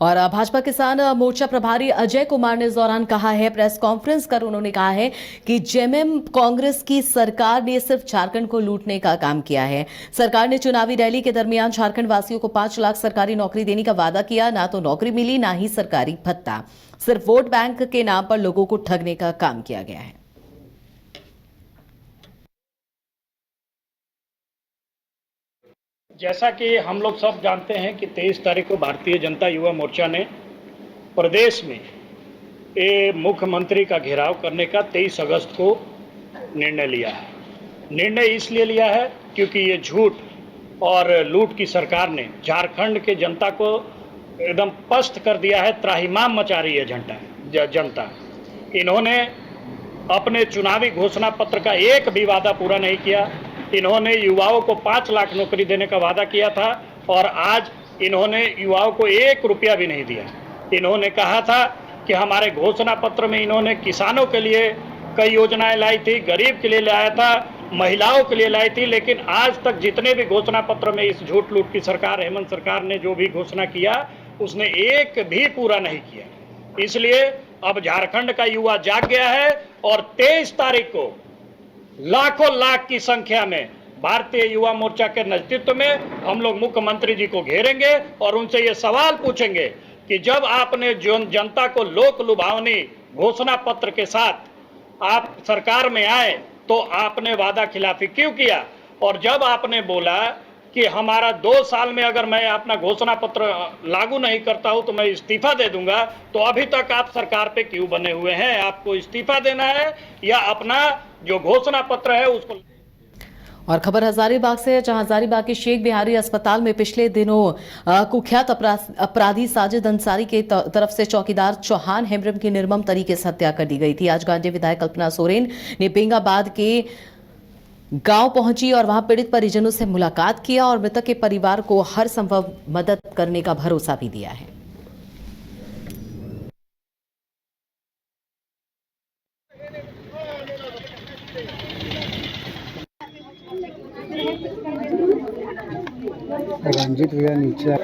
और भाजपा किसान मोर्चा प्रभारी अजय कुमार ने इस दौरान कहा है, प्रेस कॉन्फ्रेंस कर उन्होंने कहा है कि जेएमएम कांग्रेस की सरकार ने सिर्फ झारखंड को लूटने का काम किया है। सरकार ने चुनावी रैली के दरमियान झारखंड वासियों को 5 लाख सरकारी नौकरी देने का वादा किया, ना तो नौकरी मिली ना ही सरकारी भत्ता। सिर्फ वोट बैंक के नाम पर लोगों को ठगने का काम किया गया है। जैसा कि हम लोग सब जानते हैं कि 23 तारीख को भारतीय जनता युवा मोर्चा ने प्रदेश में ये मुख्यमंत्री का घेराव करने का 23 अगस्त को निर्णय लिया है। निर्णय इसलिए लिया है क्योंकि ये झूठ और लूट की सरकार ने झारखंड के जनता को एकदम पस्त कर दिया है, त्राहिमाम मचा रही है जनता। इन्होंने अपने चुनावी घोषणा पत्र का एक भी वादा पूरा नहीं किया। इन्होंने युवाओं को 5 लाख नौकरी देने का वादा किया था और आज इन्होंने युवाओं को 1 रुपया भी नहीं दिया। इन्होंने कहा था कि हमारे घोषणा पत्र में इन्होंने किसानों के लिए कई योजनाएं लाई थी, गरीब के लिए लाया था, महिलाओं के लिए लाई थी, लेकिन आज तक जितने भी घोषणा पत्र में इस झूठ लूट की सरकार, हेमंत सरकार ने जो भी घोषणा किया उसने एक भी पूरा नहीं किया। इसलिए अब झारखंड का युवा जाग गया है और 23 तारीख को लाखों लाख की संख्या में भारतीय युवा मोर्चा के नेतृत्व में हम लोग मुख्यमंत्री जी को घेरेंगे और उनसे ये सवाल पूछेंगे कि जब आपने जनता को लोक लुभावनी घोषणा पत्र के साथ आप सरकार में आए तो आपने वादा खिलाफी क्यों किया, और जब आपने बोला कि हमारा 2 साल में अगर मैं अपना घोषणा पत्र लागू नहीं करता हूं तो मैं इस्तीफा दे दूंगा, तो अभी तक आप सरकार पे क्यों बने हुए हैं? आपको इस्तीफा देना है या अपना जो घोषणा पत्र है उसको। और खबर हजारीबाग से, जहां हजारीबाग के शेख बिहारी अस्पताल में पिछले दिनों कुख्यात अपराधी साजिद अंसारी के तरफ से चौकीदार चौहान हेम्ब्रम की निर्मम तरीके से हत्या कर दी गई थी। आज गांधी विधायक कल्पना सोरेन ने बेंगाबाद के गांव पहुंची और वहां पीड़ित परिजनों से मुलाकात किया और मृतक के परिवार को हर संभव मदद करने का भरोसा भी दिया है। रंजित भैया नीचे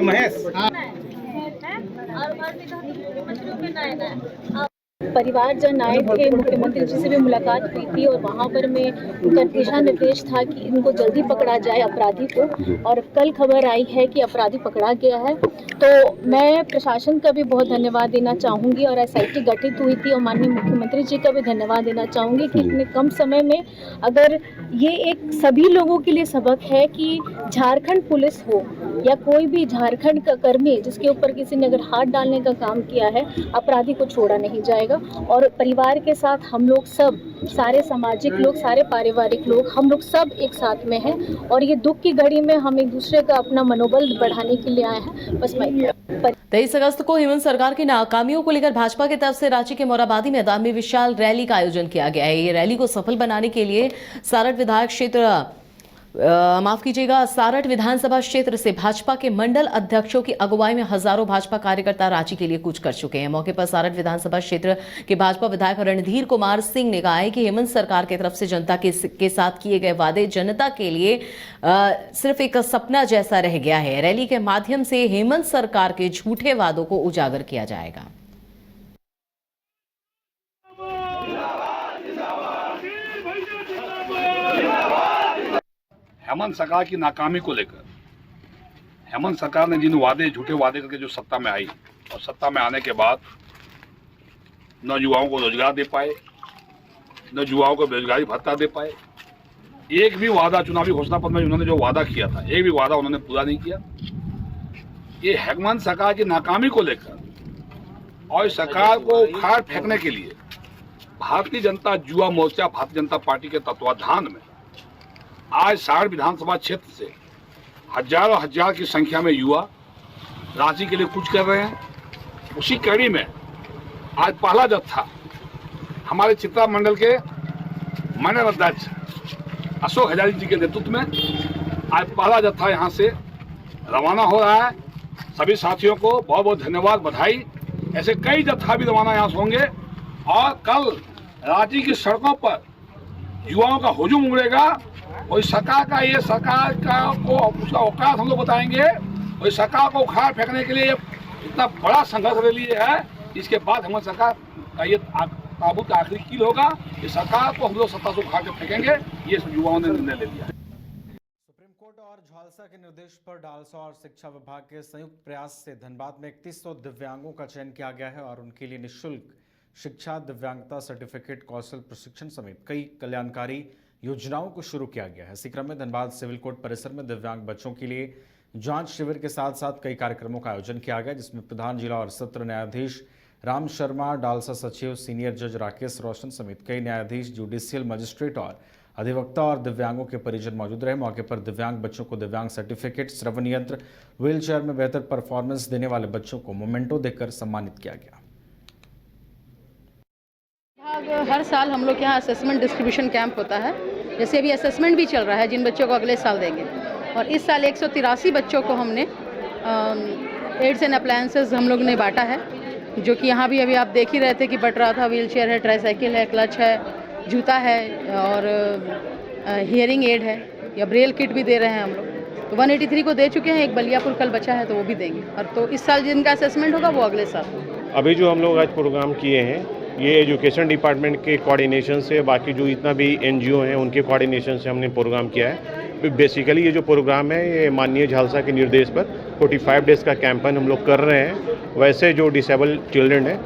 महेश परिवारजन आए थे, मुख्यमंत्री जी से भी मुलाकात हुई थी और वहाँ पर में उनका दिशा निर्देश था कि इनको जल्दी पकड़ा जाए अपराधी को, और कल खबर आई है कि अपराधी पकड़ा गया है। तो मैं प्रशासन का भी बहुत धन्यवाद देना चाहूँगी और एसआईटी गठित हुई थी और माननीय मुख्यमंत्री जी का भी धन्यवाद देना चाहूँगी कि इतने कम समय में अगर ये एक सभी लोगों के लिए सबक है कि झारखंड पुलिस हो या कोई भी झारखंड का कर्मी जिसके ऊपर किसी ने अगर हाथ डालने का काम किया है, अपराधी को छोड़ा नहीं जाएगा। और परिवार के साथ हम लोग सब, सारे सामाजिक लोग, सारे पारिवारिक लोग, हम लोग सब एक साथ में हैं और ये दुख की घड़ी में हम एक दूसरे का अपना मनोबल बढ़ाने के लिए आए हैं। बस मैं 23 अगस्त को हेमंत सरकार की नाकामियों को लेकर भाजपा की तरफ से रांची के मोराबादी मैदान में विशाल रैली का आयोजन किया गया है। ये रैली को सफल बनाने के लिए सारठ विधायक क्षेत्र सारठ विधानसभा क्षेत्र से भाजपा के मंडल अध्यक्षों की अगुवाई में हजारों भाजपा कार्यकर्ता रांची के लिए कूच कर चुके हैं। मौके पर सारठ विधानसभा क्षेत्र के भाजपा विधायक रणधीर कुमार सिंह ने कहा है कि हेमंत सरकार की तरफ से जनता के साथ किए गए वादे जनता के लिए सिर्फ एक सपना जैसा रह गया है। रैली के माध्यम से हेमंत सरकार के झूठे वादों को उजागर किया जाएगा। हेमंत सरकार की नाकामी को लेकर हेमंत सरकार ने जिन झूठे वादे करके जो सत्ता में आई और सत्ता में आने के बाद न युवाओं को रोजगार दे पाए, न युवाओं को बेरोजगारी भत्ता दे पाए, एक भी वादा चुनावी घोषणा पत्र में उन्होंने जो वादा किया था एक भी वादा उन्होंने पूरा नहीं किया। ये हेमंत सरकार की नाकामी को लेकर और सरकार को उखाड़ फेंकने के लिए भारतीय जनता युवा मोर्चा, भारतीय जनता पार्टी के तत्वाधान में आज सारठ विधानसभा क्षेत्र से हजारों हजार की संख्या में युवा रांची के लिए कूच कर रहे हैं। उसी कड़ी में आज पहला जत्था हमारे चित्रा मंडल के मंडल अध्यक्ष अशोक हजारी जी के नेतृत्व में आज पहला जत्था यहां से रवाना हो रहा है। सभी साथियों को बहुत बहुत धन्यवाद, बधाई। ऐसे कई जत्था भी रवाना यहाँ से होंगे और कल रांची की सड़कों पर युवाओं का हुजूम उमड़ेगा और सरकार का, ये सरकार का को उसका औकात हम लोग बताएंगे और सरकार को उखाड़ फेंकने के लिए इतना बड़ा संघर्ष ले लिए है। इसके बाद हेमंत सरकार का ये ताबूत का आखिरी कील होगा। ये सरकार को हम लोग सत्ता से उखाड़ के फेंकेंगे, ये युवाओं ने निर्णय ले लिया है। सुप्रीम कोर्ट और झालसा के निर्देश पर डालसा और शिक्षा विभाग के संयुक्त प्रयास से धनबाद में 3100 दिव्यांगों का चयन किया गया है और उनके लिए निःशुल्क शिक्षा, दिव्यांगता सर्टिफिकेट, कौशल प्रशिक्षण समेत कई कल्याणकारी योजनाओं को शुरू किया गया है। इसी क्रम में धनबाद सिविल कोर्ट परिसर में दिव्यांग बच्चों के लिए जांच शिविर के साथ साथ कई कार्यक्रमों का आयोजन किया गया, जिसमें प्रधान जिला और सत्र न्यायाधीश राम शर्मा, डालसा सचिव, सीनियर जज राकेश रोशन समेत कई न्यायाधीश, जुडिशियल मजिस्ट्रेट और अधिवक्ता और दिव्यांगों के परिजन मौजूद रहे। मौके पर दिव्यांग बच्चों को दिव्यांग सर्टिफिकेट, श्रवण यंत्र, व्हील चेयर में बेहतर परफॉर्मेंस देने वाले बच्चों को मोमेंटो देकर सम्मानित किया गया। हर साल हम लोग के यहाँ असेसमेंट डिस्ट्रीब्यूशन कैंप होता है। जैसे अभी असेसमेंट भी चल रहा है जिन बच्चों को अगले साल देंगे, और इस साल 183 बच्चों को हमने एड्स एंड अप्लायंसेस हम लोग ने बांटा है, जो कि यहाँ भी अभी आप देख ही रहे थे कि बट रहा था। व्हील चेयर है, ट्राईसाइकिल है, क्लच है, जूता है और हियरिंग एड है या ब्रेल किट भी दे रहे हैं हम लोग। तो 183 को दे चुके हैं, एक बलियापुर कल बचा है तो वो भी देंगे। और तो इस साल जिनका असेसमेंट होगा वो अगले साल। अभी जो हम लोग आज प्रोग्राम किए हैं ये एजुकेशन डिपार्टमेंट के कोऑर्डिनेशन से, बाकी जो इतना भी एनजीओ हैं उनके कोऑर्डिनेशन से हमने प्रोग्राम किया है। बेसिकली ये जो प्रोग्राम है ये माननीय झालसा के निर्देश पर 45 डेज़ का कैंपेन हम लोग कर रहे हैं। वैसे जो डिसेबल चिल्ड्रन है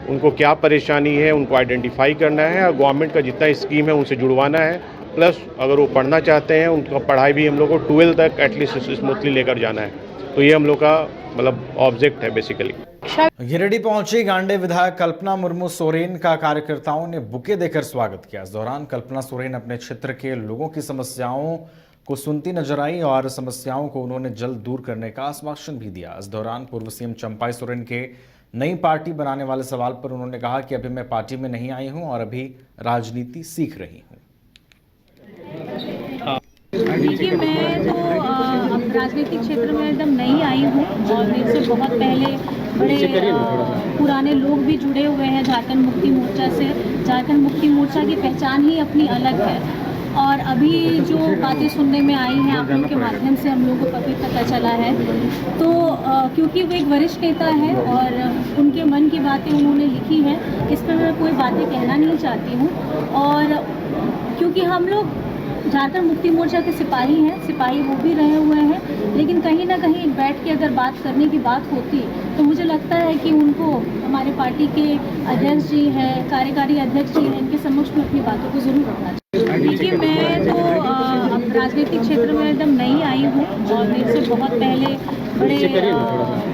उनको क्या परेशानी है उनको आइडेंटिफाई करना है और गवर्नमेंट का जितना स्कीम है उनसे जुड़वाना है। प्लस अगर वो पढ़ना चाहते हैं उनका पढ़ाई भी हम लोग को 12 तक एटलीस्ट स्मूथली लेकर जाना है। तो ये हम लोग का मतलब ऑब्जेक्ट है बेसिकली। गिरिडीह पहुंची गांडे विधायक कल्पना मुर्मू सोरेन का कार्यकर्ताओं ने बुके देकर स्वागत किया। इस दौरान कल्पना सोरेन अपने क्षेत्र के लोगों की समस्याओं को सुनती नजर आई और समस्याओं को उन्होंने जल्द दूर करने का आश्वासन भी दिया। इस दौरान पूर्व सीएम चंपाई सोरेन के नई पार्टी बनाने वाले सवाल पर उन्होंने कहा कि अभी मैं पार्टी में नहीं आई हूं और अभी राजनीति सीख रही हूं। देखिए, मैं तो अब राजनीतिक क्षेत्र में एकदम नई आई हूँ और मेरे से बहुत पहले बड़े पुराने लोग भी जुड़े हुए हैं झारखंड मुक्ति मोर्चा से। झारखंड मुक्ति मोर्चा की पहचान ही अपनी अलग है और अभी जो बातें सुनने में आई हैं आप लोगों के माध्यम से हम लोगों को काफ़ी पता चला है। तो क्योंकि वो एक वरिष्ठ नेता है और उनके मन की बातें उन्होंने लिखी हैं, इस पर मैं कोई बातें कहना नहीं चाहती हूँ। और क्योंकि हम लोग झारखंड मुक्ति मोर्चा के सिपाही हैं, सिपाही वो भी रहे हुए हैं, लेकिन कहीं ना कहीं बैठ के अगर बात करने की बात होती तो मुझे लगता है कि उनको हमारे पार्टी के अध्यक्ष जी हैं, कार्यकारी अध्यक्ष जी हैं, इनके समक्ष में अपनी बातों को जरूर रखना चाहिए। देखिए, मैं तो अब राजनीतिक क्षेत्र में एकदम नई आई हूँ और मेरे से बहुत पहले बड़े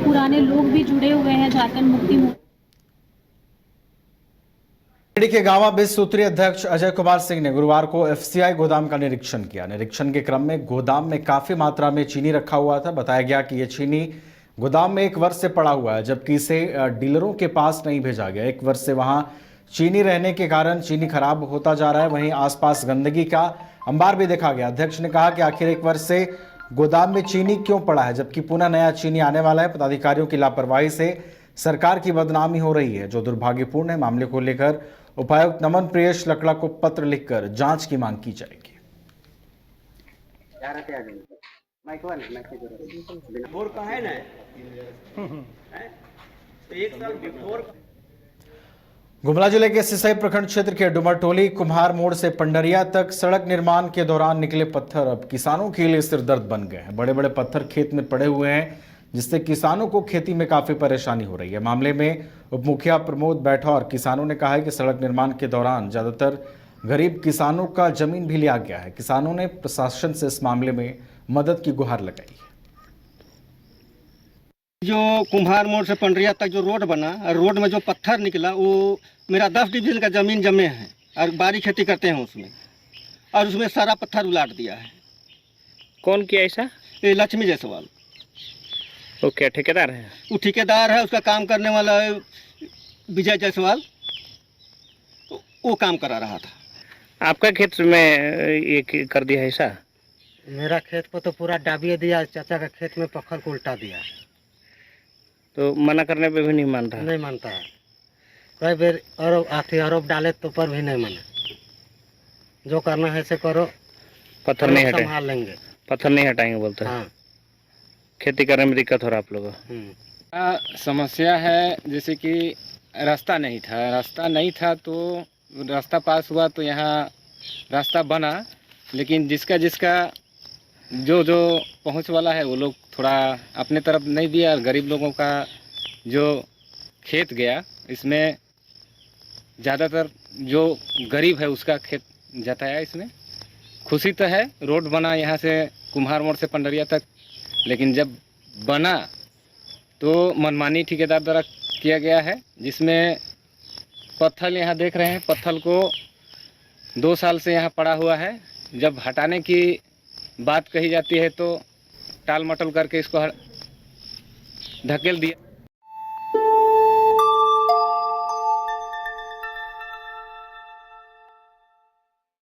पुराने लोग भी जुड़े हुए हैं झारखंड मुक्ति मोर्चा। गिरिडीह के गांवा 20 सूत्रीय अध्यक्ष अजय कुमार सिंह ने गुरुवार को एफसीआई गोदाम का निरीक्षण किया। निरीक्षण के क्रम में गोदाम में काफी मात्रा में चीनी रखा हुआ था। बताया गया कि यह चीनी गोदाम में 1 वर्ष से पड़ा हुआ है, जबकि इसे डीलरों के पास नहीं भेजा गया। 1 वर्ष से वहां चीनी रहने के कारण चीनी खराब होता जा रहा है। वहीं आसपास गंदगी का अंबार भी देखा गया। अध्यक्ष ने कहा कि आखिर 1 वर्ष से गोदाम में चीनी क्यों पड़ा है, जबकि पुनः नया चीनी आने वाला है। पदाधिकारियों की लापरवाही से सरकार की बदनामी हो रही है, जो दुर्भाग्यपूर्ण है। मामले को लेकर उपायुक्त नमन प्रियेश लकड़ा को पत्र लिखकर जांच की मांग की जाएगी। गुमला जिले के सिसई प्रखंड क्षेत्र के डुमरटोली कुम्हार मोड़ से पंडरिया तक सड़क निर्माण के दौरान निकले पत्थर अब किसानों के लिए सिरदर्द बन गए हैं। बड़े बड़े पत्थर खेत में पड़े हुए हैं, जिससे किसानों को खेती में काफी परेशानी हो रही है। मामले में उप मुखिया प्रमोद बैठा और किसानों ने कहा है कि सड़क निर्माण के दौरान ज्यादातर गरीब किसानों का जमीन भी लिया गया है। किसानों ने प्रशासन से इस मामले में मदद की गुहार लगाई है। जो कुम्हार मोड़ से पंडरिया तक जो रोड बना, रोड में जो पत्थर निकला वो मेरा 10 डिविजन का जमीन जमे है और बारी खेती करते हैं उसमें, और उसमें सारा पत्थर उलाट दिया है। कौन किया ऐसा? ये लक्ष्मी जायसवाल। वो क्या ठेकेदार है? वो ठेकेदार है, उसका काम करने वाला है विजय जायसवाल, तो वो काम करा रहा था। आपका खेत में ये कर दिया है ऐसा? मेरा खेत को तो पूरा डाबिए दिया, चाचा का खेत में पत्थर को उल्टा दिया। तो मना करने पे भी नहीं मान रहा? नहीं मानता है, कई बार आरोप डाले तो पर भी नहीं माने। जो करना है से करो, पत्थर नहीं हटाएंगे, संभाल लेंगे, पत्थर नहीं हटाएंगे बोलते हैं। हाँ। खेती करने में दिक्कत हो रहा है आप लोगों को? समस्या है जैसे कि रास्ता नहीं था तो रास्ता पास हुआ तो यहाँ रास्ता बना, लेकिन जिसका जो पहुंच वाला है वो लोग थोड़ा अपने तरफ नहीं दिया। गरीब लोगों का जो खेत गया, इसमें ज़्यादातर जो गरीब है उसका खेत जाता है। इसमें खुशी तो है, रोड बना यहाँ से कुम्हार मोड़ से पंडरिया तक, लेकिन जब बना तो मनमानी ठेकेदार द्वारा किया गया है, जिसमें पत्थर यहाँ देख रहे हैं, पत्थर को 2 साल से यहाँ पड़ा हुआ है। जब हटाने की बात कही जाती है तो टाल मटोल करके इसको धकेल दिया।